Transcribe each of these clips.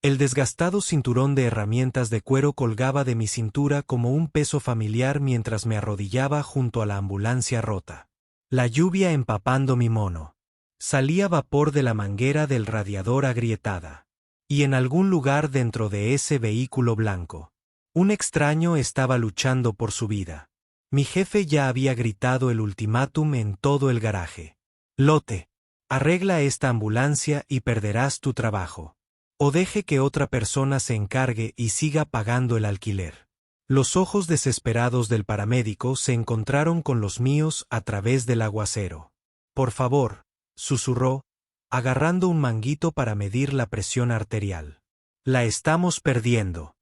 El desgastado cinturón de herramientas de cuero colgaba de mi cintura como un peso familiar mientras me arrodillaba junto a la ambulancia rota. La lluvia empapando mi mono. Salía vapor de la manguera del radiador agrietada. Y en algún lugar dentro de ese vehículo blanco, un extraño estaba luchando por su vida. Mi jefe ya había gritado el ultimátum en todo el garaje. Lote, arregla esta ambulancia y perderás tu trabajo. O deje que otra persona se encargue y siga pagando el alquiler. Los ojos desesperados del paramédico se encontraron con los míos a través del aguacero. Por favor, susurró, agarrando un manguito para medir la presión arterial. La estamos perdiendo.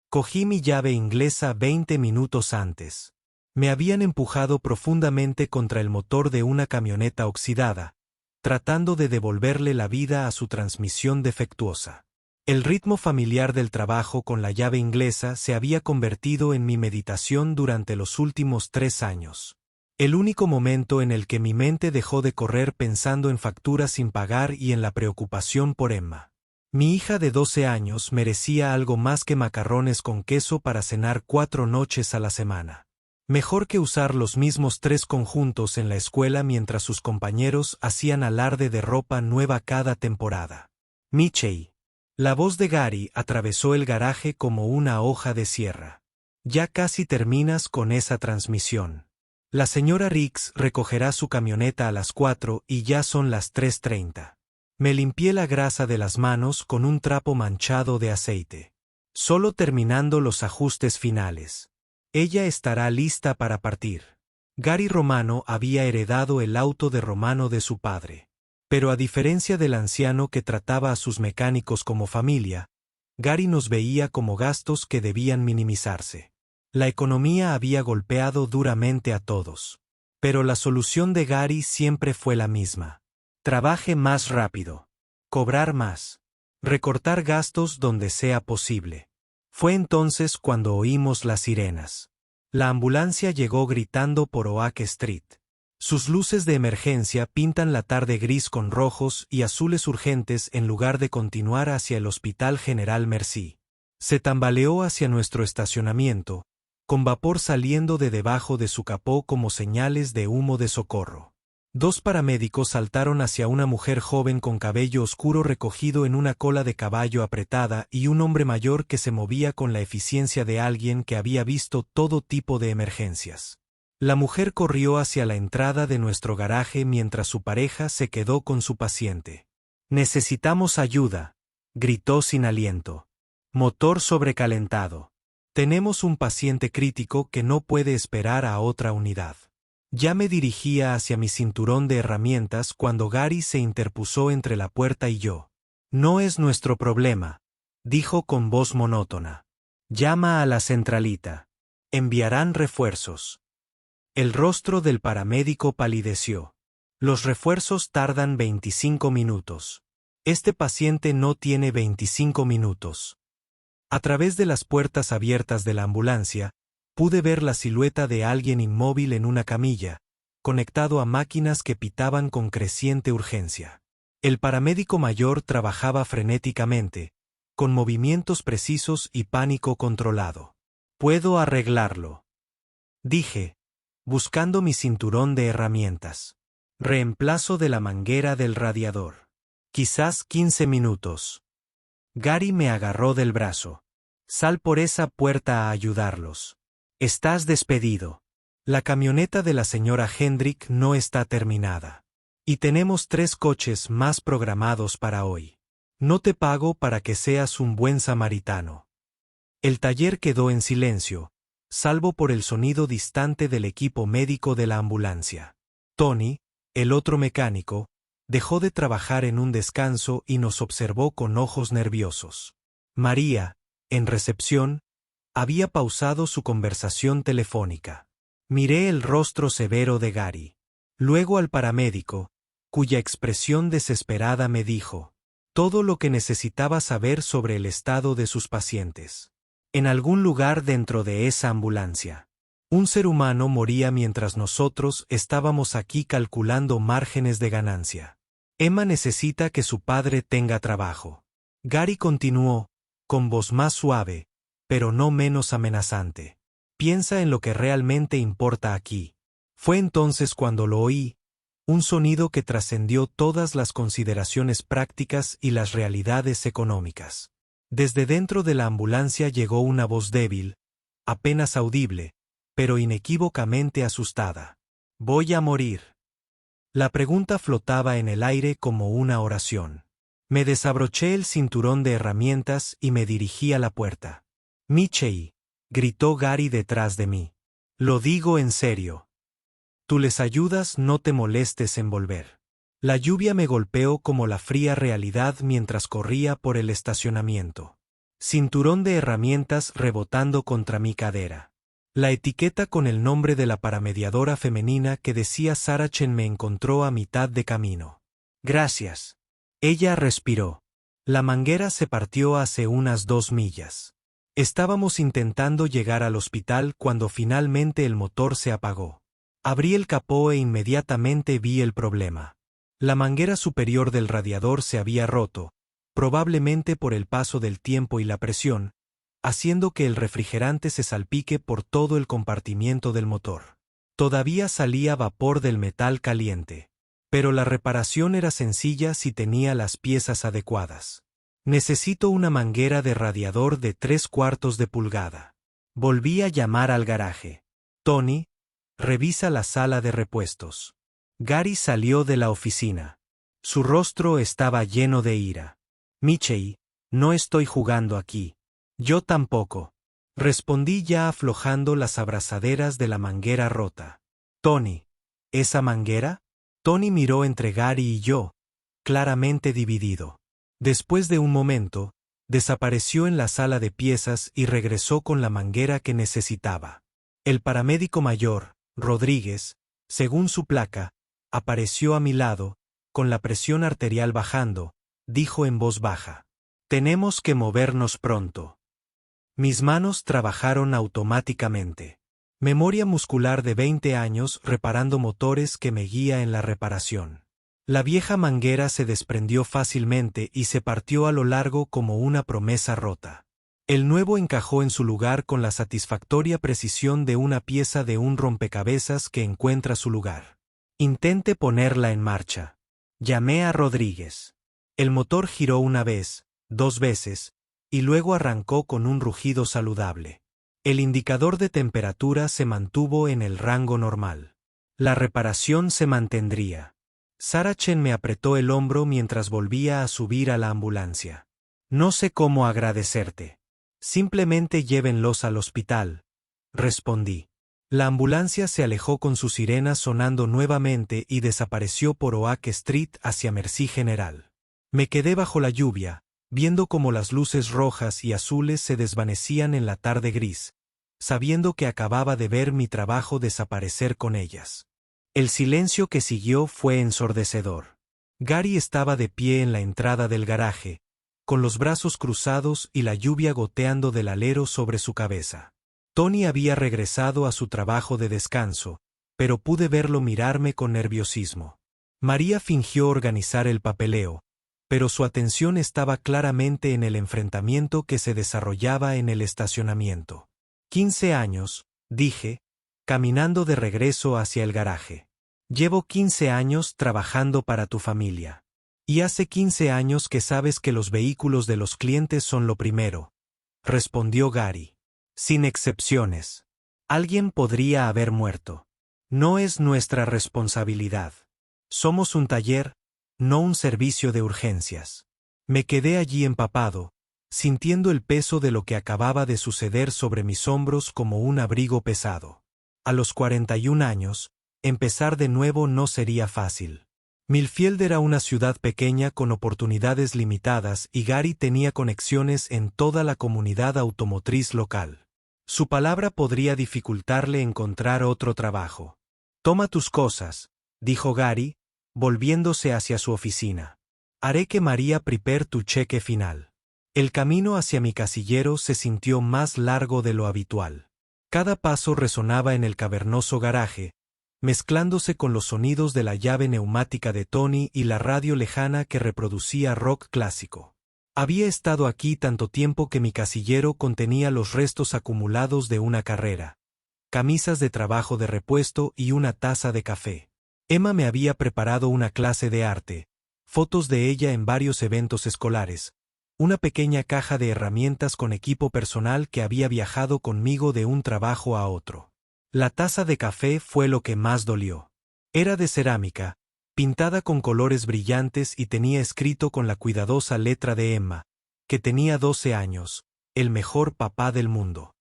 Cogí mi llave inglesa 20 minutos antes. Me habían empujado profundamente contra el motor de una camioneta oxidada, tratando de devolverle la vida a su transmisión defectuosa. El ritmo familiar del trabajo con la llave inglesa se había convertido en mi meditación durante los últimos 3 años. El único momento en el que mi mente dejó de correr pensando en facturas sin pagar y en la preocupación por Emma. Mi hija de 12 años merecía algo más que macarrones con queso para cenar 4 noches a la semana. Mejor que usar los mismos 3 conjuntos en la escuela mientras sus compañeros hacían alarde de ropa nueva cada temporada. Michelle. La voz de Gary atravesó el garaje como una hoja de sierra. Ya casi terminas con esa transmisión. La señora Riggs recogerá su camioneta a las 4 y ya son las 3:30. Me limpié la grasa de las manos con un trapo manchado de aceite. Solo terminando los ajustes finales. Ella estará lista para partir. Gary Romano había heredado el auto de Romano de su padre. Pero a diferencia del anciano que trataba a sus mecánicos como familia, Gary nos veía como gastos que debían minimizarse. La economía había golpeado duramente a todos. Pero la solución de Gary siempre fue la misma. Trabaje más rápido. Cobrar más. Recortar gastos donde sea posible. Fue entonces cuando oímos las sirenas. La ambulancia llegó gritando por Oak Street. Sus luces de emergencia pintan la tarde gris con rojos y azules urgentes en lugar de continuar hacia el Hospital General Mercy. Se tambaleó hacia nuestro estacionamiento, con vapor saliendo de debajo de su capó como señales de humo de socorro. 2 paramédicos saltaron hacia una mujer joven con cabello oscuro recogido en una cola de caballo apretada y un hombre mayor que se movía con la eficiencia de alguien que había visto todo tipo de emergencias. La mujer corrió hacia la entrada de nuestro garaje mientras su pareja se quedó con su paciente. «Necesitamos ayuda», gritó sin aliento. «Motor sobrecalentado. Tenemos un paciente crítico que no puede esperar a otra unidad». Ya me dirigía hacia mi cinturón de herramientas cuando Gary se interpuso entre la puerta y yo. «No es nuestro problema», dijo con voz monótona. «Llama a la centralita. Enviarán refuerzos». El rostro del paramédico palideció. «Los refuerzos tardan 25 minutos. Este paciente no tiene 25 minutos». A través de las puertas abiertas de la ambulancia, pude ver la silueta de alguien inmóvil en una camilla, conectado a máquinas que pitaban con creciente urgencia. El paramédico mayor trabajaba frenéticamente, con movimientos precisos y pánico controlado. «Puedo arreglarlo», dije, buscando mi cinturón de herramientas. «Reemplazo de la manguera del radiador. Quizás 15 minutos». Gary me agarró del brazo. «Sal por esa puerta a ayudarlos. Estás despedido. La camioneta de la señora Hendrick no está terminada. Y tenemos 3 coches más programados para hoy. No te pago para que seas un buen samaritano». El taller quedó en silencio, salvo por el sonido distante del equipo médico de la ambulancia. Tony, el otro mecánico, dejó de trabajar en un descanso y nos observó con ojos nerviosos. María, en recepción, había pausado su conversación telefónica. Miré el rostro severo de Gary. Luego al paramédico, cuya expresión desesperada me dijo todo lo que necesitaba saber sobre el estado de sus pacientes. En algún lugar dentro de esa ambulancia, un ser humano moría mientras nosotros estábamos aquí calculando márgenes de ganancia. Emma necesita que su padre tenga trabajo. Gary continuó, con voz más suave, pero no menos amenazante. Piensa en lo que realmente importa aquí. Fue entonces cuando lo oí, un sonido que trascendió todas las consideraciones prácticas y las realidades económicas. Desde dentro de la ambulancia llegó una voz débil, apenas audible, pero inequívocamente asustada. «Voy a morir». La pregunta flotaba en el aire como una oración. Me desabroché el cinturón de herramientas y me dirigí a la puerta. «Michei», gritó Gary detrás de mí. «Lo digo en serio. Tú les ayudas, no te molestes en volver». La lluvia me golpeó como la fría realidad mientras corría por el estacionamiento. Cinturón de herramientas rebotando contra mi cadera. La etiqueta con el nombre de la paramediadora femenina que decía Sarachen me encontró a mitad de camino. «Gracias». Ella respiró. La manguera se partió hace unas 2 millas. Estábamos intentando llegar al hospital cuando finalmente el motor se apagó. Abrí el capó e inmediatamente vi el problema. La manguera superior del radiador se había roto, probablemente por el paso del tiempo y la presión, haciendo que el refrigerante se salpique por todo el compartimiento del motor. Todavía salía vapor del metal caliente. Pero la reparación era sencilla si tenía las piezas adecuadas. «Necesito una manguera de radiador de 3/4 de pulgada». Volví a llamar al garaje. «Tony, revisa la sala de repuestos». Gary salió de la oficina. Su rostro estaba lleno de ira. «Michei, no estoy jugando aquí». «Yo tampoco», respondí ya aflojando las abrazaderas de la manguera rota. «Tony, ¿esa manguera?» Tony miró entre Gary y yo, claramente dividido. Después de un momento, desapareció en la sala de piezas y regresó con la manguera que necesitaba. El paramédico mayor, Rodríguez, según su placa, apareció a mi lado, con la presión arterial bajando, dijo en voz baja. «Tenemos que movernos pronto». Mis manos trabajaron automáticamente. Memoria muscular de 20 años reparando motores que me guía en la reparación. La vieja manguera se desprendió fácilmente y se partió a lo largo como una promesa rota. El nuevo encajó en su lugar con la satisfactoria precisión de una pieza de un rompecabezas que encuentra su lugar. Intente ponerla en marcha. Llamé a Rodríguez. El motor giró una vez, 2 veces, y luego arrancó con un rugido saludable. El indicador de temperatura se mantuvo en el rango normal. La reparación se mantendría. Sarachen me apretó el hombro mientras volvía a subir a la ambulancia. «No sé cómo agradecerte. Simplemente llévenlos al hospital», respondí. La ambulancia se alejó con su sirena sonando nuevamente y desapareció por Oak Street hacia Merci General. Me quedé bajo la lluvia, viendo cómo las luces rojas y azules se desvanecían en la tarde gris, sabiendo que acababa de ver mi trabajo desaparecer con ellas. El silencio que siguió fue ensordecedor. Gary estaba de pie en la entrada del garaje, con los brazos cruzados y la lluvia goteando del alero sobre su cabeza. Tony había regresado a su trabajo de descanso, pero pude verlo mirarme con nerviosismo. María fingió organizar el papeleo, pero su atención estaba claramente en el enfrentamiento que se desarrollaba en el estacionamiento. 15 años, dije, caminando de regreso hacia el garaje. Llevo 15 años trabajando para tu familia. Y hace 15 años que sabes que los vehículos de los clientes son lo primero, respondió Gary. Sin excepciones. Alguien podría haber muerto. No es nuestra responsabilidad. Somos un taller, no un servicio de urgencias. Me quedé allí empapado, sintiendo el peso de lo que acababa de suceder sobre mis hombros como un abrigo pesado. A los 41 años, empezar de nuevo no sería fácil. Millfield era una ciudad pequeña con oportunidades limitadas y Gary tenía conexiones en toda la comunidad automotriz local. Su palabra podría dificultarle encontrar otro trabajo. «Toma tus cosas», dijo Gary, volviéndose hacia su oficina. «Haré que María prepare tu cheque final». El camino hacia mi casillero se sintió más largo de lo habitual. Cada paso resonaba en el cavernoso garaje, mezclándose con los sonidos de la llave neumática de Tony y la radio lejana que reproducía rock clásico. Había estado aquí tanto tiempo que mi casillero contenía los restos acumulados de una carrera, camisas de trabajo de repuesto y una taza de café. Emma me había preparado una clase de arte, fotos de ella en varios eventos escolares, una pequeña caja de herramientas con equipo personal que había viajado conmigo de un trabajo a otro. La taza de café fue lo que más dolió. Era de cerámica, pintada con colores brillantes y tenía escrito con la cuidadosa letra de Emma, que tenía 12 años, el mejor papá del mundo.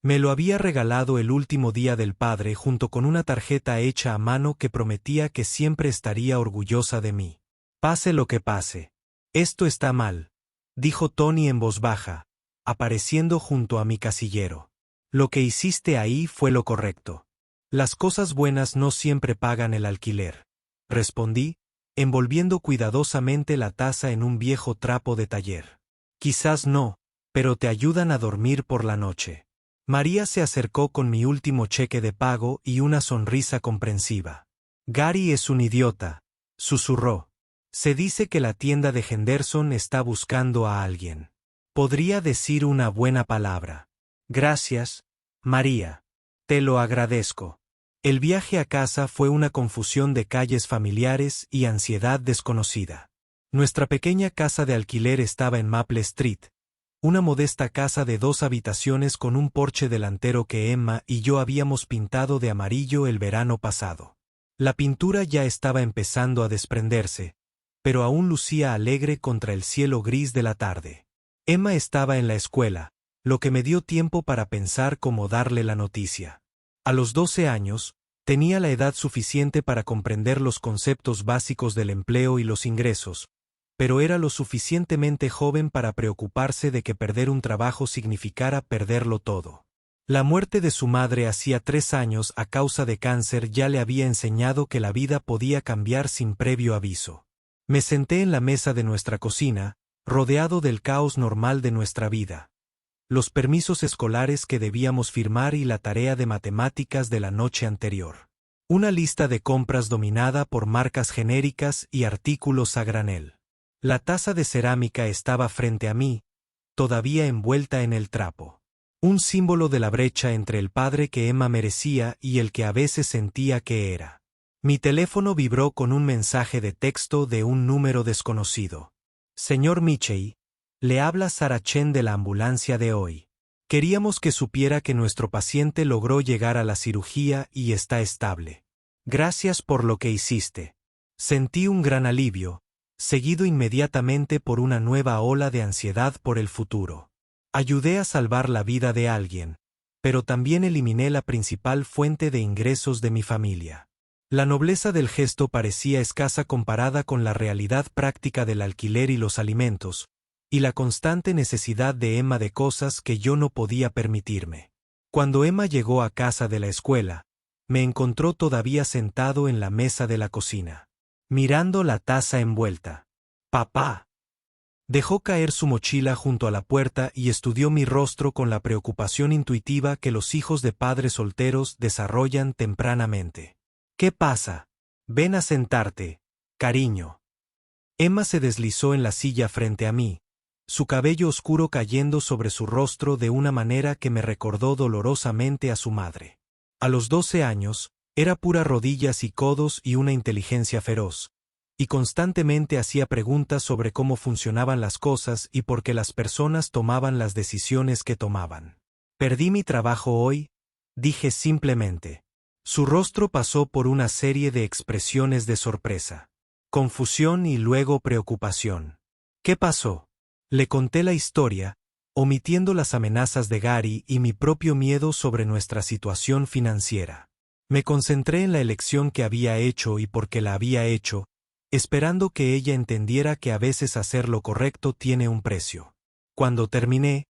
Me lo había regalado el último día del padre junto con una tarjeta hecha a mano que prometía que siempre estaría orgullosa de mí. Pase lo que pase. Esto está mal, dijo Tony en voz baja, apareciendo junto a mi casillero. Lo que hiciste ahí fue lo correcto. Las cosas buenas no siempre pagan el alquiler, respondí, envolviendo cuidadosamente la taza en un viejo trapo de taller. Quizás no, pero te ayudan a dormir por la noche. María se acercó con mi último cheque de pago y una sonrisa comprensiva. Gary es un idiota, susurró. Se dice que la tienda de Henderson está buscando a alguien. Podría decir una buena palabra. Gracias, María. Te lo agradezco. El viaje a casa fue una confusión de calles familiares y ansiedad desconocida. Nuestra pequeña casa de alquiler estaba en Maple Street, una modesta casa de 2 habitaciones con un porche delantero que Emma y yo habíamos pintado de amarillo el verano pasado. La pintura ya estaba empezando a desprenderse, pero aún lucía alegre contra el cielo gris de la tarde. Emma estaba en la escuela, lo que me dio tiempo para pensar cómo darle la noticia. A los 12 años, tenía la edad suficiente para comprender los conceptos básicos del empleo y los ingresos, pero era lo suficientemente joven para preocuparse de que perder un trabajo significara perderlo todo. La muerte de su madre hacía 3 años a causa de cáncer ya le había enseñado que la vida podía cambiar sin previo aviso. Me senté en la mesa de nuestra cocina, rodeado del caos normal de nuestra vida. Los permisos escolares que debíamos firmar y la tarea de matemáticas de la noche anterior. Una lista de compras dominada por marcas genéricas y artículos a granel. La taza de cerámica estaba frente a mí, todavía envuelta en el trapo. Un símbolo de la brecha entre el padre que Emma merecía y el que a veces sentía que era. Mi teléfono vibró con un mensaje de texto de un número desconocido. Señor Michey, le habla Sarah Chen de la ambulancia de hoy. Queríamos que supiera que nuestro paciente logró llegar a la cirugía y está estable. Gracias por lo que hiciste. Sentí un gran alivio, seguido inmediatamente por una nueva ola de ansiedad por el futuro. Ayudé a salvar la vida de alguien, pero también eliminé la principal fuente de ingresos de mi familia. La nobleza del gesto parecía escasa comparada con la realidad práctica del alquiler y los alimentos, y la constante necesidad de Emma de cosas que yo no podía permitirme. Cuando Emma llegó a casa de la escuela, me encontró todavía sentado en la mesa de la cocina, mirando la taza envuelta. «Papá». Dejó caer su mochila junto a la puerta y estudió mi rostro con la preocupación intuitiva que los hijos de padres solteros desarrollan tempranamente. «¿Qué pasa? Ven a sentarte, cariño». Emma se deslizó en la silla frente a mí, su cabello oscuro cayendo sobre su rostro de una manera que me recordó dolorosamente a su madre. A los 12 años, era pura rodillas y codos y una inteligencia feroz, y constantemente hacía preguntas sobre cómo funcionaban las cosas y por qué las personas tomaban las decisiones que tomaban. «Perdí mi trabajo hoy», dije simplemente. Su rostro pasó por una serie de expresiones de sorpresa, confusión y luego preocupación. «¿Qué pasó?». Le conté la historia, omitiendo las amenazas de Gary y mi propio miedo sobre nuestra situación financiera. Me concentré en la elección que había hecho y por qué la había hecho, esperando que ella entendiera que a veces hacer lo correcto tiene un precio. Cuando terminé,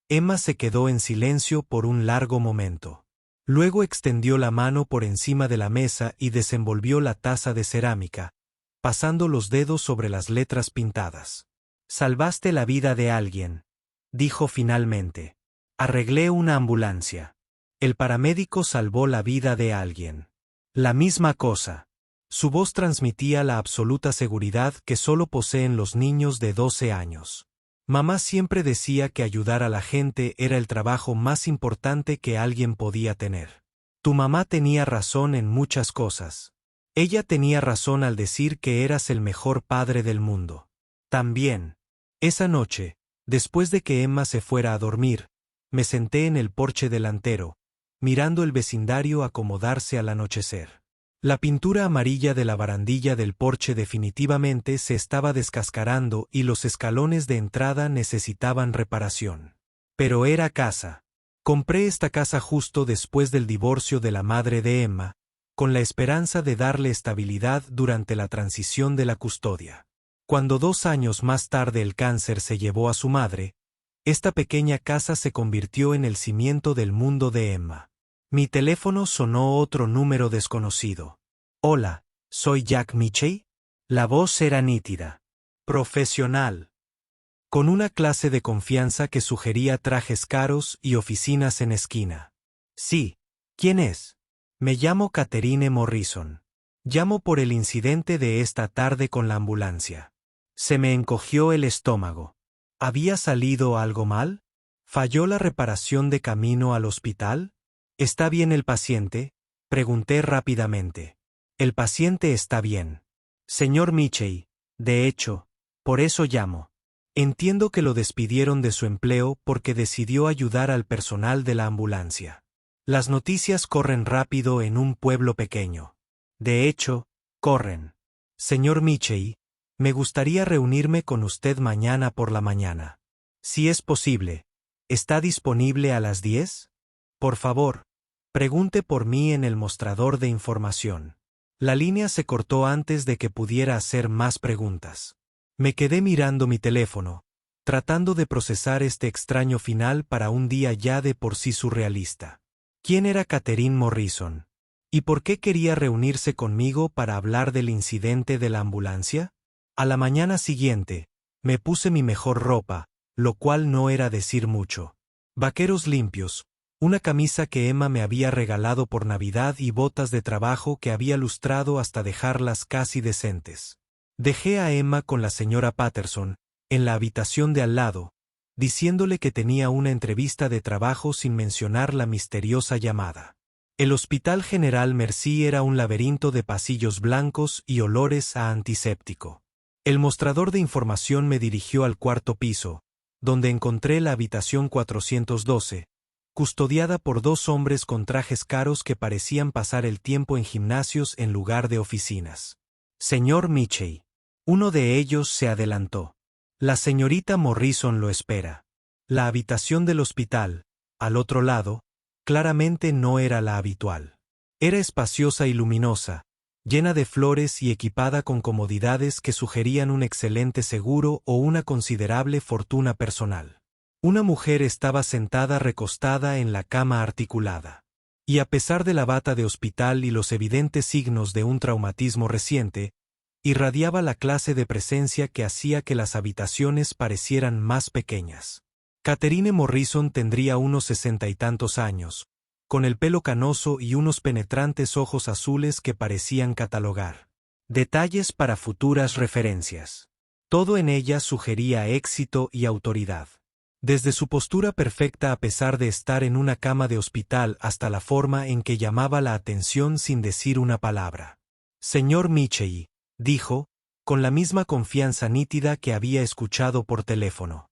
Emma se quedó en silencio por un largo momento. Luego extendió la mano por encima de la mesa y desenvolvió la taza de cerámica, pasando los dedos sobre las letras pintadas. «Salvaste la vida de alguien», dijo finalmente. «Arreglé una ambulancia. El paramédico salvó la vida de alguien». La misma cosa. Su voz transmitía la absoluta seguridad que solo poseen los niños de 12 años. Mamá siempre decía que ayudar a la gente era el trabajo más importante que alguien podía tener. Tu mamá tenía razón en muchas cosas. Ella tenía razón al decir que eras el mejor padre del mundo. También, esa noche, después de que Emma se fuera a dormir, me senté en el porche delantero, mirando el vecindario acomodarse al anochecer. La pintura amarilla de la barandilla del porche definitivamente se estaba descascarando y los escalones de entrada necesitaban reparación. Pero era casa. Compré esta casa justo después del divorcio de la madre de Emma, con la esperanza de darle estabilidad durante la transición de la custodia. Cuando 2 años más tarde el cáncer se llevó a su madre, esta pequeña casa se convirtió en el cimiento del mundo de Emma. Mi teléfono sonó otro número desconocido. Hola, ¿soy Jack Mitchell? La voz era nítida, profesional, con una clase de confianza que sugería trajes caros y oficinas en esquina. Sí, ¿quién es? Me llamo Catherine Morrison. Llamo por el incidente de esta tarde con la ambulancia. Se me encogió el estómago. ¿Había salido algo mal? ¿Falló la reparación de camino al hospital? ¿Está bien el paciente? Pregunté rápidamente. El paciente está bien. Señor Mitchell, de hecho, por eso llamo. Entiendo que lo despidieron de su empleo porque decidió ayudar al personal de la ambulancia. Las noticias corren rápido en un pueblo pequeño. De hecho, corren. Señor Mitchell, me gustaría reunirme con usted mañana por la mañana. Si es posible, ¿está disponible a las 10? Por favor, pregunte por mí en el mostrador de información. La línea se cortó antes de que pudiera hacer más preguntas. Me quedé mirando mi teléfono, tratando de procesar este extraño final para un día ya de por sí surrealista. ¿Quién era Catherine Morrison? ¿Y por qué quería reunirse conmigo para hablar del incidente de la ambulancia? A la mañana siguiente, me puse mi mejor ropa, lo cual no era decir mucho. Vaqueros limpios, una camisa que Emma me había regalado por Navidad y botas de trabajo que había lustrado hasta dejarlas casi decentes. Dejé a Emma con la señora Patterson, en la habitación de al lado, diciéndole que tenía una entrevista de trabajo sin mencionar la misteriosa llamada. El Hospital General Mercy era un laberinto de pasillos blancos y olores a antiséptico. El mostrador de información me dirigió al 4º piso, donde encontré la habitación 412, custodiada por 2 hombres con trajes caros que parecían pasar el tiempo en gimnasios en lugar de oficinas. Señor Mitchell. Uno de ellos se adelantó. La señorita Morrison lo espera. La habitación del hospital, al otro lado, claramente no era la habitual. Era espaciosa y luminosa, llena de flores y equipada con comodidades que sugerían un excelente seguro o una considerable fortuna personal. Una mujer estaba sentada recostada en la cama articulada. Y a pesar de la bata de hospital y los evidentes signos de un traumatismo reciente, irradiaba la clase de presencia que hacía que las habitaciones parecieran más pequeñas. Catherine Morrison tendría unos 60 y tantos años, con el pelo canoso y unos penetrantes ojos azules que parecían catalogar. Detalles para futuras referencias. Todo en ella sugería éxito y autoridad. Desde su postura perfecta a pesar de estar en una cama de hospital hasta la forma en que llamaba la atención sin decir una palabra. Señor Mitchell, dijo, con la misma confianza nítida que había escuchado por teléfono.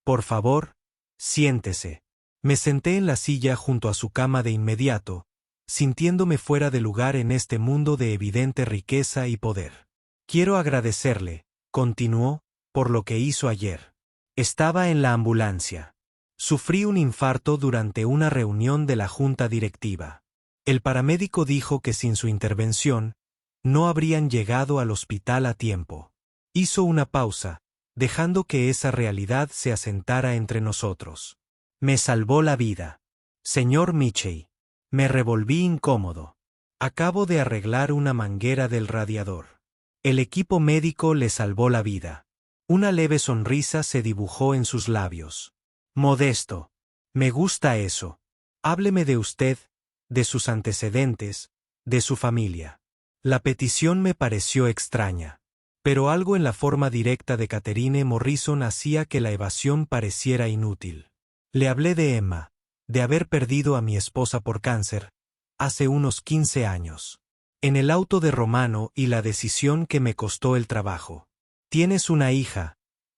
Por favor, siéntese. Me senté en la silla junto a su cama de inmediato, sintiéndome fuera de lugar en este mundo de evidente riqueza y poder. Quiero agradecerle, continuó, por lo que hizo ayer. Estaba en la ambulancia. Sufrí un infarto durante una reunión de la junta directiva. El paramédico dijo que sin su intervención, no habrían llegado al hospital a tiempo. Hizo una pausa, dejando que esa realidad se asentara entre nosotros. Me salvó la vida. Señor Mitchell. Me revolví incómodo. Acabo de arreglar una manguera del radiador. El equipo médico le salvó la vida. Una leve sonrisa se dibujó en sus labios. Modesto. Me gusta eso. Hábleme de usted, de sus antecedentes, de su familia. La petición me pareció extraña. Pero algo en la forma directa de Catherine Morrison hacía que la evasión pareciera inútil. Le hablé de Emma, de haber perdido a mi esposa por cáncer, hace unos 15 años. En el auto de Romano y la decisión que me costó el trabajo. «Tienes una hija»,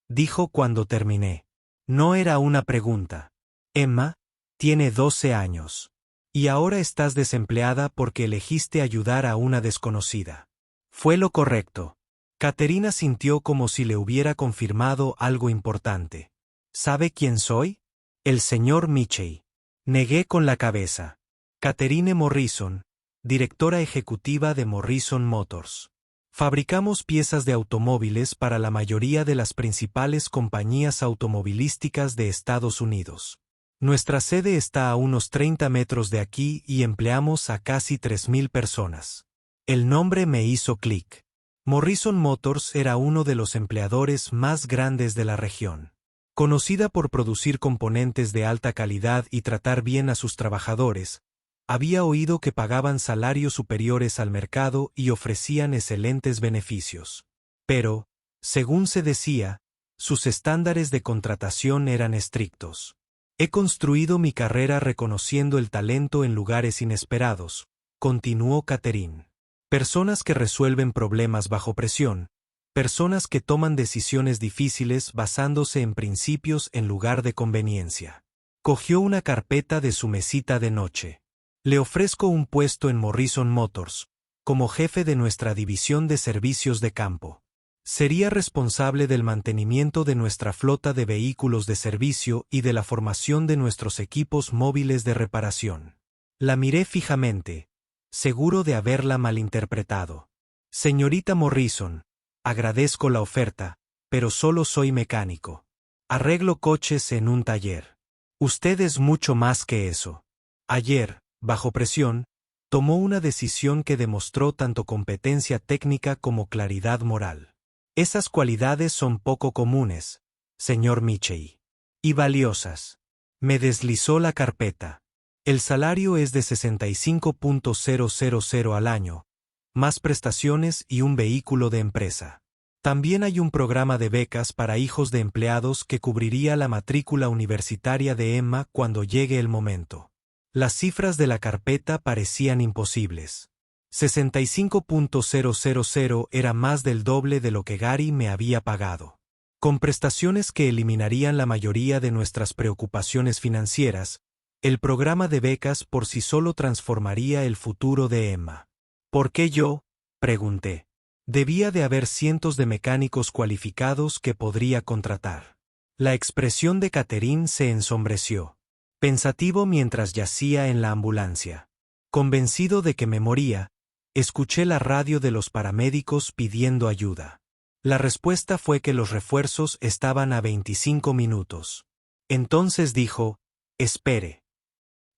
dijo cuando terminé. No era una pregunta. Emma tiene 12 años. Y ahora estás desempleada porque elegiste ayudar a una desconocida. Fue lo correcto. Caterina sintió como si le hubiera confirmado algo importante. ¿Sabe quién soy? El señor Mitchell. Negué con la cabeza. Catherine Morrison, directora ejecutiva de Morrison Motors. Fabricamos piezas de automóviles para la mayoría de las principales compañías automovilísticas de Estados Unidos. Nuestra sede está a unos 30 metros de aquí y empleamos a casi 3.000 personas. El nombre me hizo clic. Morrison Motors era uno de los empleadores más grandes de la región. Conocida por producir componentes de alta calidad y tratar bien a sus trabajadores, había oído que pagaban salarios superiores al mercado y ofrecían excelentes beneficios. Pero, según se decía, sus estándares de contratación eran estrictos. He construido mi carrera reconociendo el talento en lugares inesperados, continuó Catherine. Personas que resuelven problemas bajo presión, personas que toman decisiones difíciles basándose en principios en lugar de conveniencia. Cogió una carpeta de su mesita de noche. Le ofrezco un puesto en Morrison Motors, como jefe de nuestra división de servicios de campo. Sería responsable del mantenimiento de nuestra flota de vehículos de servicio y de la formación de nuestros equipos móviles de reparación. La miré fijamente, seguro de haberla malinterpretado. Señorita Morrison, agradezco la oferta, pero solo soy mecánico. Arreglo coches en un taller. Usted es mucho más que eso. Ayer, bajo presión, tomó una decisión que demostró tanto competencia técnica como claridad moral. Esas cualidades son poco comunes, señor Mitchell. Y valiosas. Me deslizó la carpeta. El salario es de 65.000 al año, más prestaciones y un vehículo de empresa. También hay un programa de becas para hijos de empleados que cubriría la matrícula universitaria de Emma cuando llegue el momento. Las cifras de la carpeta parecían imposibles. 65.000 era más del doble de lo que Gary me había pagado. Con prestaciones que eliminarían la mayoría de nuestras preocupaciones financieras, el programa de becas por sí solo transformaría el futuro de Emma. ¿Por qué yo?, pregunté. Debía de haber cientos de mecánicos cualificados que podría contratar. La expresión de Catherine se ensombreció. Pensativo mientras yacía en la ambulancia. Convencido de que me moría, escuché la radio de los paramédicos pidiendo ayuda. La respuesta fue que los refuerzos estaban a 25 minutos. Entonces dijo, «Espere».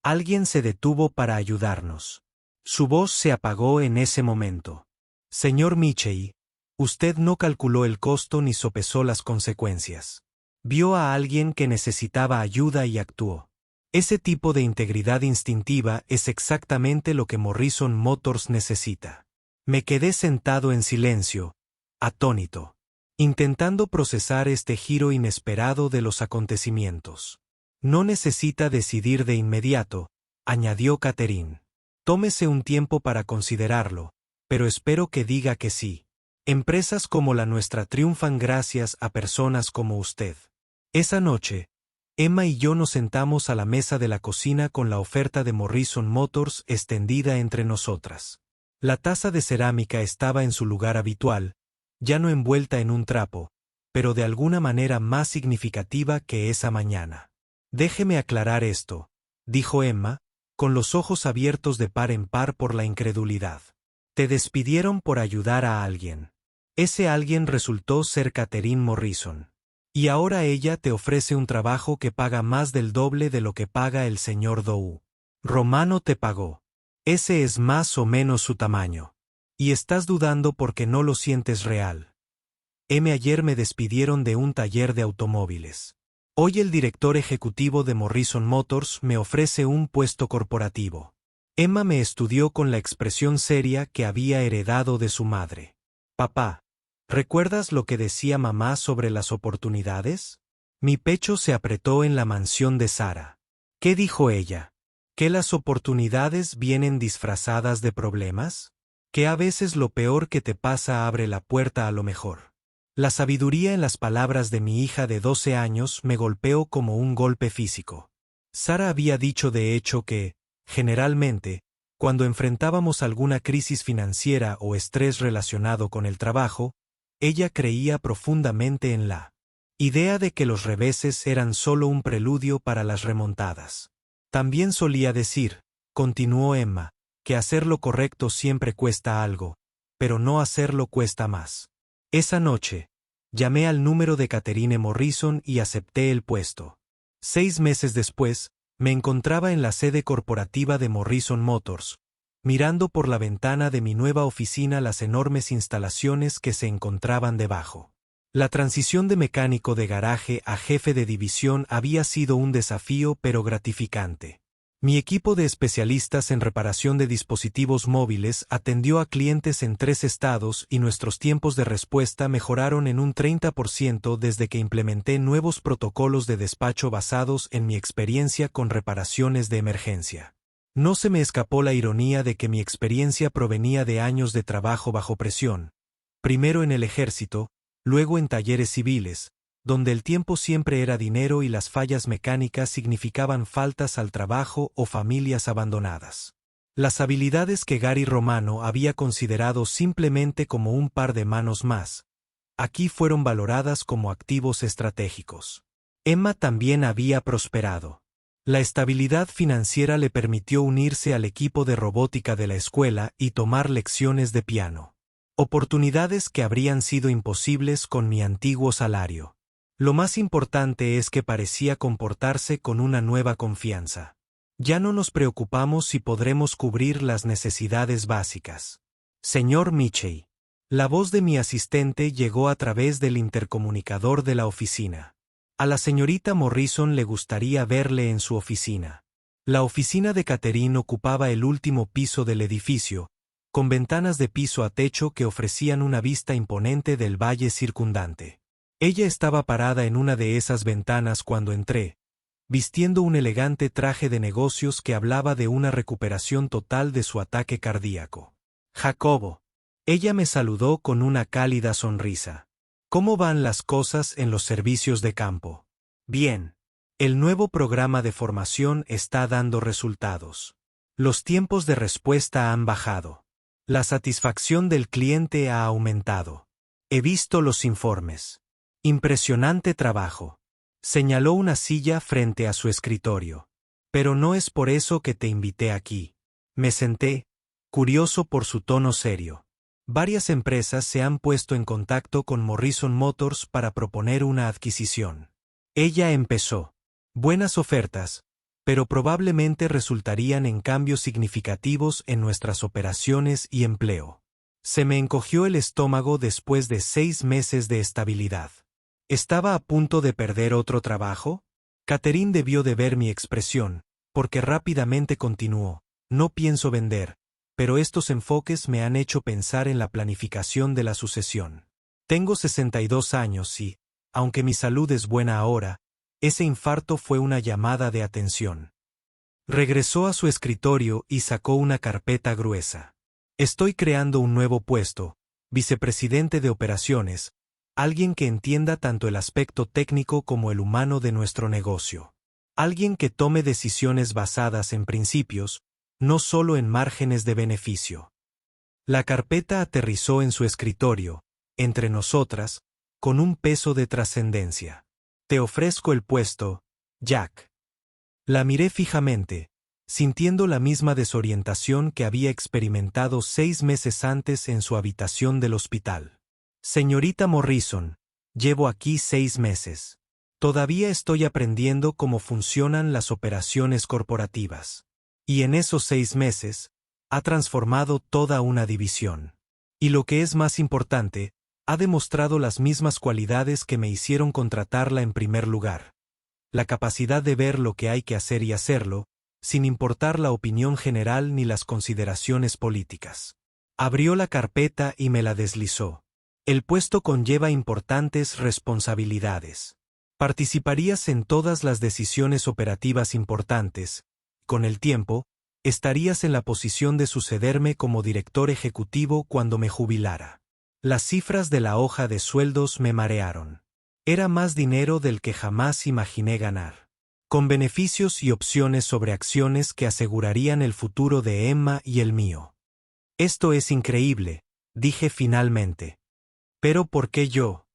Alguien se detuvo para ayudarnos. Su voz se apagó en ese momento. «Señor Mitchell, usted no calculó el costo ni sopesó las consecuencias. Vio a alguien que necesitaba ayuda y actuó. Ese tipo de integridad instintiva es exactamente lo que Morrison Motors necesita». Me quedé sentado en silencio, atónito, intentando procesar este giro inesperado de los acontecimientos. «No necesita decidir de inmediato», añadió Catherine. «Tómese un tiempo para considerarlo, pero espero que diga que sí. Empresas como la nuestra triunfan gracias a personas como usted». Esa noche, Emma y yo nos sentamos a la mesa de la cocina con la oferta de Morrison Motors extendida entre nosotras. La taza de cerámica estaba en su lugar habitual, ya no envuelta en un trapo, pero de alguna manera más significativa que esa mañana. «Déjeme aclarar esto», dijo Emma, con los ojos abiertos de par en par por la incredulidad. «Te despidieron por ayudar a alguien. Ese alguien resultó ser Catherine Morrison. Y ahora ella te ofrece un trabajo que paga más del doble de lo que paga el señor Dow. Romano te pagó. Ese es más o menos su tamaño. Y estás dudando porque no lo sientes real. Ayer me despidieron de un taller de automóviles. Hoy el director ejecutivo de Morrison Motors me ofrece un puesto corporativo». Emma me estudió con la expresión seria que había heredado de su madre. «Papá, ¿Recuerdas lo que decía mamá sobre las oportunidades? Mi pecho se apretó en la mansión de Sara. ¿Qué dijo ella? ¿Que las oportunidades vienen disfrazadas de problemas? ¿Que a veces lo peor que te pasa abre la puerta a lo mejor? La sabiduría en las palabras de mi hija de 12 años me golpeó como un golpe físico. Sara había dicho de hecho que, generalmente, cuando enfrentábamos alguna crisis financiera o estrés relacionado con el trabajo, ella creía profundamente en la idea de que los reveses eran solo un preludio para las remontadas. También solía decir, continuó Emma, que hacer lo correcto siempre cuesta algo, pero no hacerlo cuesta más. Esa noche, llamé al número de Catherine Morrison y acepté el puesto. 6 meses después, me encontraba en la sede corporativa de Morrison Motors, mirando por la ventana de mi nueva oficina las enormes instalaciones que se encontraban debajo. La transición de mecánico de garaje a jefe de división había sido un desafío pero gratificante. Mi equipo de especialistas en reparación de dispositivos móviles atendió a clientes en 3 estados y nuestros tiempos de respuesta mejoraron en un 30% desde que implementé nuevos protocolos de despacho basados en mi experiencia con reparaciones de emergencia. No se me escapó la ironía de que mi experiencia provenía de años de trabajo bajo presión, primero en el ejército, luego en talleres civiles, donde el tiempo siempre era dinero y las fallas mecánicas significaban faltas al trabajo o familias abandonadas. Las habilidades que Gary Romano había considerado simplemente como un par de manos más, aquí fueron valoradas como activos estratégicos. Emma también había prosperado. La estabilidad financiera le permitió unirse al equipo de robótica de la escuela y tomar lecciones de piano. Oportunidades que habrían sido imposibles con mi antiguo salario. Lo más importante es que parecía comportarse con una nueva confianza. Ya no nos preocupamos si podremos cubrir las necesidades básicas. Señor Mitchell. La voz de mi asistente llegó a través del intercomunicador de la oficina. A la señorita Morrison le gustaría verle en su oficina. La oficina de Catherine ocupaba el último piso del edificio, con ventanas de piso a techo que ofrecían una vista imponente del valle circundante. Ella estaba parada en una de esas ventanas cuando entré, vistiendo un elegante traje de negocios que hablaba de una recuperación total de su ataque cardíaco. Jacobo. Ella me saludó con una cálida sonrisa. ¿Cómo van las cosas en los servicios de campo? Bien. El nuevo programa de formación está dando resultados. Los tiempos de respuesta han bajado. La satisfacción del cliente ha aumentado. He visto los informes. Impresionante trabajo. Señaló una silla frente a su escritorio. Pero no es por eso que te invité aquí. Me senté, curioso por su tono serio. Varias empresas se han puesto en contacto con Morrison Motors para proponer una adquisición. Ella empezó. Buenas ofertas, pero probablemente resultarían en cambios significativos en nuestras operaciones y empleo. Se me encogió el estómago después de 6 meses de estabilidad. ¿Estaba a punto de perder otro trabajo? Catherine debió de ver mi expresión, porque rápidamente continuó. No pienso vender, pero estos enfoques me han hecho pensar en la planificación de la sucesión. Tengo 62 años y, aunque mi salud es buena ahora, ese infarto fue una llamada de atención. Regresó a su escritorio y sacó una carpeta gruesa. Estoy creando un nuevo puesto, vicepresidente de operaciones, alguien que entienda tanto el aspecto técnico como el humano de nuestro negocio. Alguien que tome decisiones basadas en principios, no solo en márgenes de beneficio. La carpeta aterrizó en su escritorio, entre nosotras, con un peso de trascendencia. Te ofrezco el puesto, Jack. La miré fijamente, sintiendo la misma desorientación que había experimentado 6 meses antes en su habitación del hospital. Señorita Morrison, llevo aquí 6 meses. Todavía estoy aprendiendo cómo funcionan las operaciones corporativas. Y en esos 6 meses, ha transformado toda una división. Y lo que es más importante, ha demostrado las mismas cualidades que me hicieron contratarla en primer lugar. La capacidad de ver lo que hay que hacer y hacerlo, sin importar la opinión general ni las consideraciones políticas. Abrió la carpeta y me la deslizó. El puesto conlleva importantes responsabilidades. Participarías en todas las decisiones operativas importantes. Con el tiempo, estarías en la posición de sucederme como director ejecutivo cuando me jubilara. Las cifras de la hoja de sueldos me marearon. Era más dinero del que jamás imaginé ganar. Con beneficios y opciones sobre acciones que asegurarían el futuro de Emma y el mío. Esto es increíble, dije finalmente. ¿Pero por qué yo?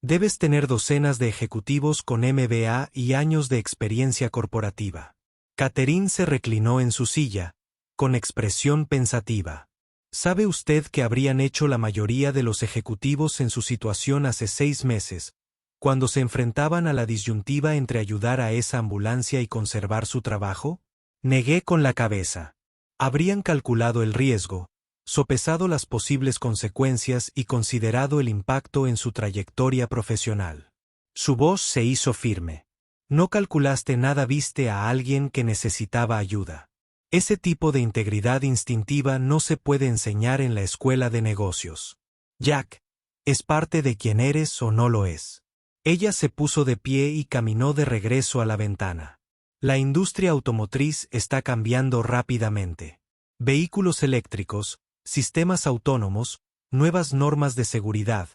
Debes tener docenas de ejecutivos con MBA y años de experiencia corporativa. Catherine se reclinó en su silla, con expresión pensativa. ¿Sabe usted qué habrían hecho la mayoría de los ejecutivos en su situación hace 6 meses, cuando se enfrentaban a la disyuntiva entre ayudar a esa ambulancia y conservar su trabajo? Negué con la cabeza. Habrían calculado el riesgo, sopesado las posibles consecuencias y considerado el impacto en su trayectoria profesional. Su voz se hizo firme. No calculaste nada, viste a alguien que necesitaba ayuda. Ese tipo de integridad instintiva no se puede enseñar en la escuela de negocios. Jack, ¿es parte de quien eres o no lo es? Ella se puso de pie y caminó de regreso a la ventana. La industria automotriz está cambiando rápidamente. Vehículos eléctricos, sistemas autónomos, nuevas normas de seguridad.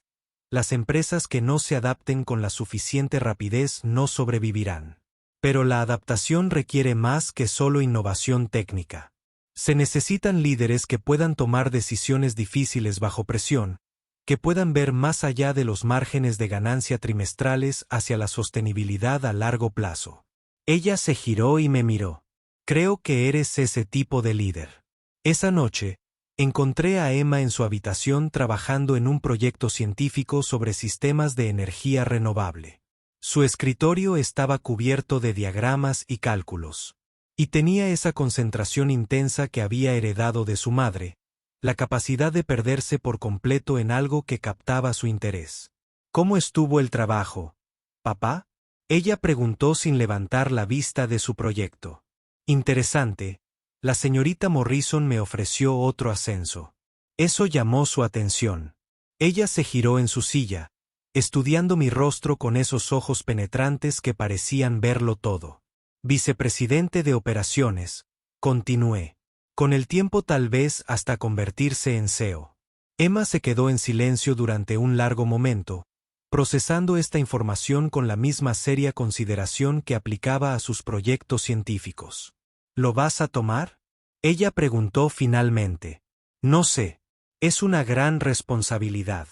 Las empresas que no se adapten con la suficiente rapidez no sobrevivirán. Pero la adaptación requiere más que solo innovación técnica. Se necesitan líderes que puedan tomar decisiones difíciles bajo presión, que puedan ver más allá de los márgenes de ganancia trimestrales hacia la sostenibilidad a largo plazo. Ella se giró y me miró. Creo que eres ese tipo de líder. Esa noche, encontré a Emma en su habitación trabajando en un proyecto científico sobre sistemas de energía renovable. Su escritorio estaba cubierto de diagramas y cálculos. Y tenía esa concentración intensa que había heredado de su madre, la capacidad de perderse por completo en algo que captaba su interés. ¿Cómo estuvo el trabajo, papá? Ella preguntó sin levantar la vista de su proyecto. Interesante. La señorita Morrison me ofreció otro ascenso. Eso llamó su atención. Ella se giró en su silla, estudiando mi rostro con esos ojos penetrantes que parecían verlo todo. Vicepresidente de operaciones, continué. Con el tiempo tal vez hasta convertirse en CEO. Emma se quedó en silencio durante un largo momento, procesando esta información con la misma seria consideración que aplicaba a sus proyectos científicos. ¿Lo vas a tomar? Ella preguntó finalmente. No sé. Es una gran responsabilidad.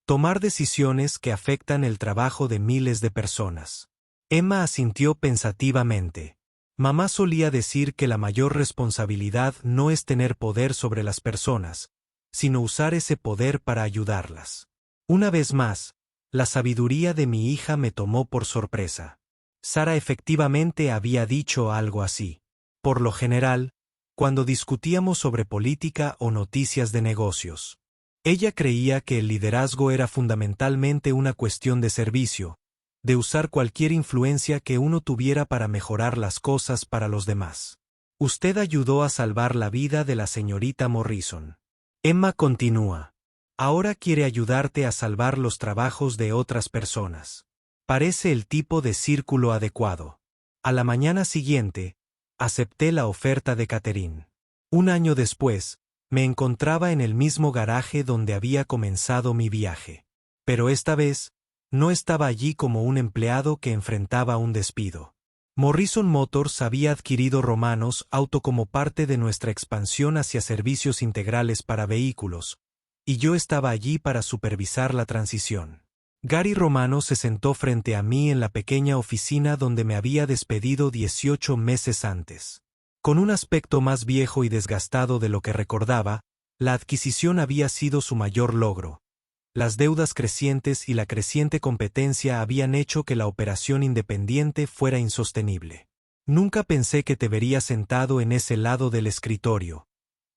Tomar decisiones que afectan el trabajo de miles de personas. Emma asintió pensativamente. Mamá solía decir que la mayor responsabilidad no es tener poder sobre las personas, sino usar ese poder para ayudarlas. Una vez más, la sabiduría de mi hija me tomó por sorpresa. Sara efectivamente había dicho algo así. Por lo general, cuando discutíamos sobre política o noticias de negocios. Ella creía que el liderazgo era fundamentalmente una cuestión de servicio, de usar cualquier influencia que uno tuviera para mejorar las cosas para los demás. Usted ayudó a salvar la vida de la señorita Morrison. Emma continúa. Ahora quiere ayudarte a salvar los trabajos de otras personas. Parece el tipo de círculo adecuado. A la mañana siguiente, acepté la oferta de Catherine. Un año después, me encontraba en el mismo garaje donde había comenzado mi viaje. Pero esta vez, no estaba allí como un empleado que enfrentaba un despido. Morrison Motors había adquirido Romanos Auto como parte de nuestra expansión hacia servicios integrales para vehículos, y yo estaba allí para supervisar la transición. Gary Romano se sentó frente a mí en la pequeña oficina donde me había despedido 18 meses antes. Con un aspecto más viejo y desgastado de lo que recordaba, la adquisición había sido su mayor logro. Las deudas crecientes y la creciente competencia habían hecho que la operación independiente fuera insostenible. Nunca pensé que te vería sentado en ese lado del escritorio,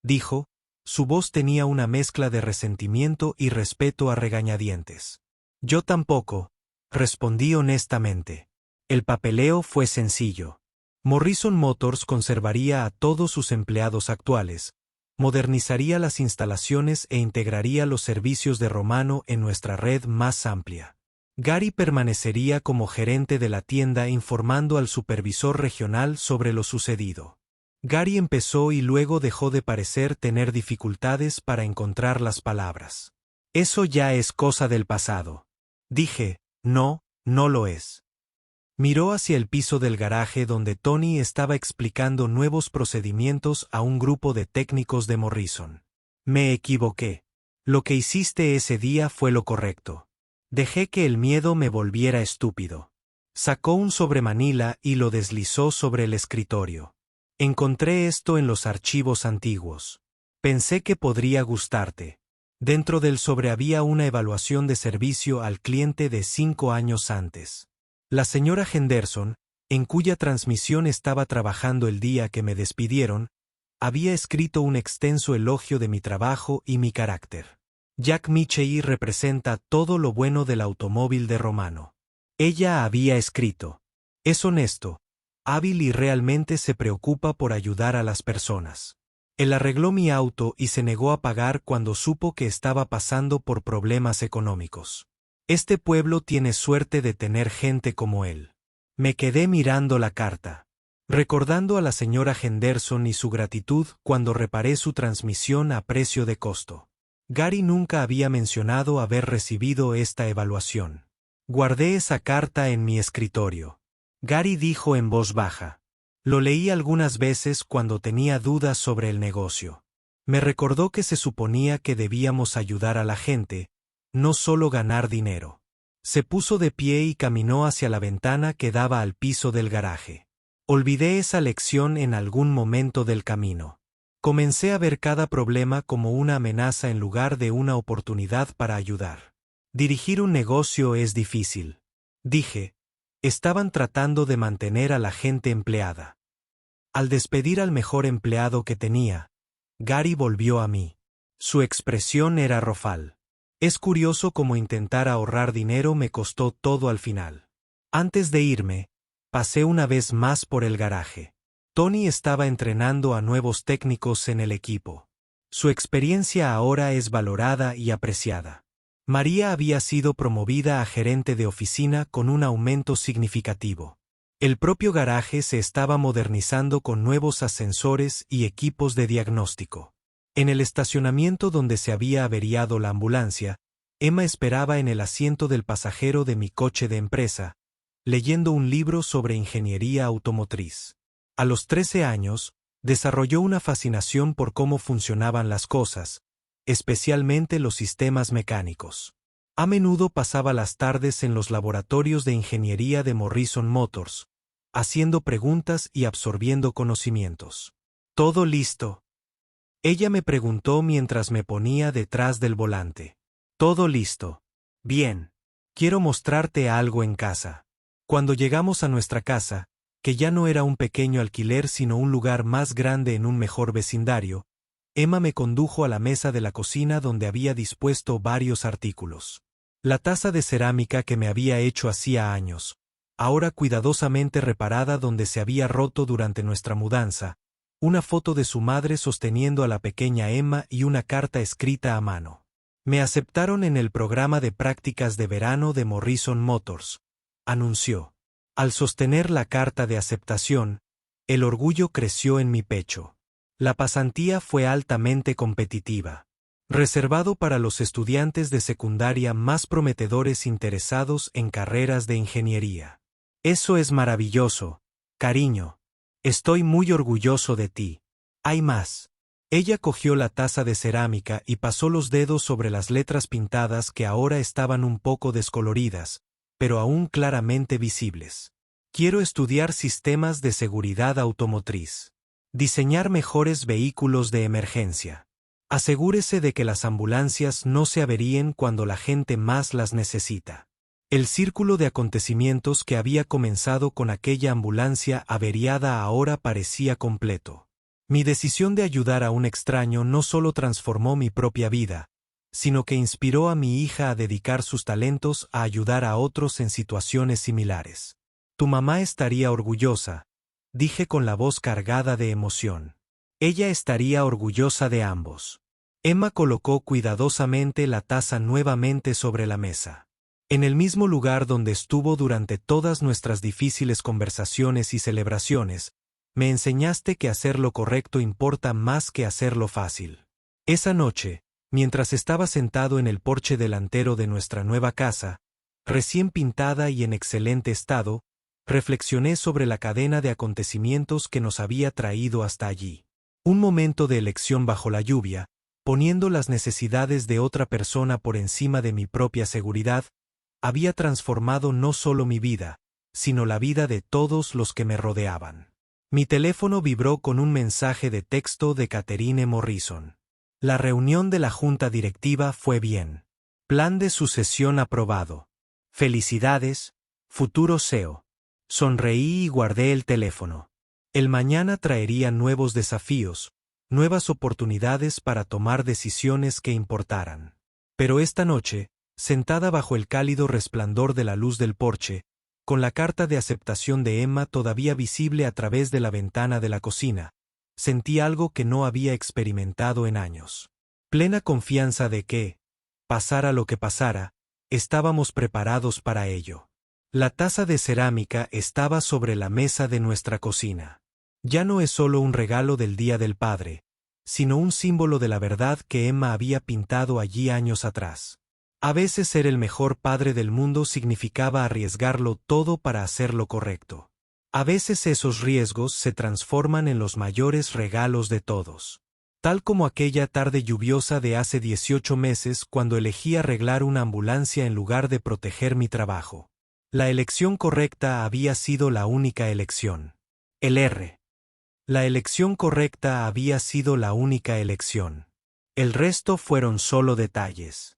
dijo. Su voz tenía una mezcla de resentimiento y respeto a regañadientes. Yo tampoco, respondí honestamente. El papeleo fue sencillo. Morrison Motors conservaría a todos sus empleados actuales, modernizaría las instalaciones e integraría los servicios de Romano en nuestra red más amplia. Gary permanecería como gerente de la tienda informando al supervisor regional sobre lo sucedido. Gary empezó y luego dejó de parecer tener dificultades para encontrar las palabras. Eso ya es cosa del pasado. Dije, no, no lo es. Miró hacia el piso del garaje donde Tony estaba explicando nuevos procedimientos a un grupo de técnicos de Morrison. Me equivoqué. Lo que hiciste ese día fue lo correcto. Dejé que el miedo me volviera estúpido. Sacó un sobremanila y lo deslizó sobre el escritorio. Encontré esto en los archivos antiguos. Pensé que podría gustarte. Dentro del sobre había una evaluación de servicio al cliente de 5 años antes. La señora Henderson, en cuya transmisión estaba trabajando el día que me despidieron, había escrito un extenso elogio de mi trabajo y mi carácter. Jack Michei representa todo lo bueno del automóvil de Romano. Ella había escrito: es honesto, hábil y realmente se preocupa por ayudar a las personas. Él arregló mi auto y se negó a pagar cuando supo que estaba pasando por problemas económicos. Este pueblo tiene suerte de tener gente como él. Me quedé mirando la carta, recordando a la señora Henderson y su gratitud cuando reparé su transmisión a precio de costo. Gary nunca había mencionado haber recibido esta evaluación. Guardé esa carta en mi escritorio. Gary dijo en voz baja. Lo leí algunas veces cuando tenía dudas sobre el negocio. Me recordó que se suponía que debíamos ayudar a la gente, no solo ganar dinero. Se puso de pie y caminó hacia la ventana que daba al piso del garaje. Olvidé esa lección en algún momento del camino. Comencé a ver cada problema como una amenaza en lugar de una oportunidad para ayudar. Dirigir un negocio es difícil. Dije. Estaban tratando de mantener a la gente empleada. Al despedir al mejor empleado que tenía, Gary volvió a mí. Su expresión era rofal. Es curioso cómo intentar ahorrar dinero me costó todo al final. Antes de irme, pasé una vez más por el garaje. Tony estaba entrenando a nuevos técnicos en el equipo. Su experiencia ahora es valorada y apreciada. María había sido promovida a gerente de oficina con un aumento significativo. El propio garaje se estaba modernizando con nuevos ascensores y equipos de diagnóstico. En el estacionamiento donde se había averiado la ambulancia, Emma esperaba en el asiento del pasajero de mi coche de empresa, leyendo un libro sobre ingeniería automotriz. A los 13 años, desarrolló una fascinación por cómo funcionaban las cosas, especialmente los sistemas mecánicos. A menudo pasaba las tardes en los laboratorios de ingeniería de Morrison Motors, haciendo preguntas y absorbiendo conocimientos. ¿Todo listo? Ella me preguntó mientras me ponía detrás del volante. Todo listo. Bien. Quiero mostrarte algo en casa. Cuando llegamos a nuestra casa, que ya no era un pequeño alquiler sino un lugar más grande en un mejor vecindario, Emma me condujo a la mesa de la cocina donde había dispuesto varios artículos. La taza de cerámica que me había hecho hacía años, ahora cuidadosamente reparada donde se había roto durante nuestra mudanza, una foto de su madre sosteniendo a la pequeña Emma y una carta escrita a mano. Me aceptaron en el programa de prácticas de verano de Morrison Motors, anunció. Al sostener la carta de aceptación, el orgullo creció en mi pecho. La pasantía fue altamente competitiva. Reservado para los estudiantes de secundaria más prometedores interesados en carreras de ingeniería. Eso es maravilloso, cariño. Estoy muy orgulloso de ti. Hay más. Ella cogió la taza de cerámica y pasó los dedos sobre las letras pintadas que ahora estaban un poco descoloridas, pero aún claramente visibles. Quiero estudiar sistemas de seguridad automotriz. Diseñar mejores vehículos de emergencia. Asegúrese de que las ambulancias no se averíen cuando la gente más las necesita. El círculo de acontecimientos que había comenzado con aquella ambulancia averiada ahora parecía completo. Mi decisión de ayudar a un extraño no solo transformó mi propia vida, sino que inspiró a mi hija a dedicar sus talentos a ayudar a otros en situaciones similares. Tu mamá estaría orgullosa, dije con la voz cargada de emoción. Ella estaría orgullosa de ambos. Emma colocó cuidadosamente la taza nuevamente sobre la mesa. En el mismo lugar donde estuvo durante todas nuestras difíciles conversaciones y celebraciones, me enseñaste que hacer lo correcto importa más que hacerlo fácil. Esa noche, mientras estaba sentado en el porche delantero de nuestra nueva casa, recién pintada y en excelente estado, reflexioné sobre la cadena de acontecimientos que nos había traído hasta allí. Un momento de elección bajo la lluvia, poniendo las necesidades de otra persona por encima de mi propia seguridad, había transformado no solo mi vida, sino la vida de todos los que me rodeaban. Mi teléfono vibró con un mensaje de texto de Catherine Morrison. La reunión de la junta directiva fue bien. Plan de sucesión aprobado. Felicidades, futuro CEO. Sonreí y guardé el teléfono. El mañana traería nuevos desafíos, nuevas oportunidades para tomar decisiones que importaran. Pero esta noche, sentada bajo el cálido resplandor de la luz del porche, con la carta de aceptación de Emma todavía visible a través de la ventana de la cocina, sentí algo que no había experimentado en años. Plena confianza de que, pasara lo que pasara, estábamos preparados para ello. La taza de cerámica estaba sobre la mesa de nuestra cocina. Ya no es solo un regalo del Día del Padre, sino un símbolo de la verdad que Emma había pintado allí años atrás. A veces ser el mejor padre del mundo significaba arriesgarlo todo para hacer lo correcto. A veces esos riesgos se transforman en los mayores regalos de todos. Tal como aquella tarde lluviosa de hace 18 meses cuando elegí arreglar una ambulancia en lugar de proteger mi trabajo. La elección correcta había sido la única elección. La elección correcta había sido la única elección. El resto fueron solo detalles.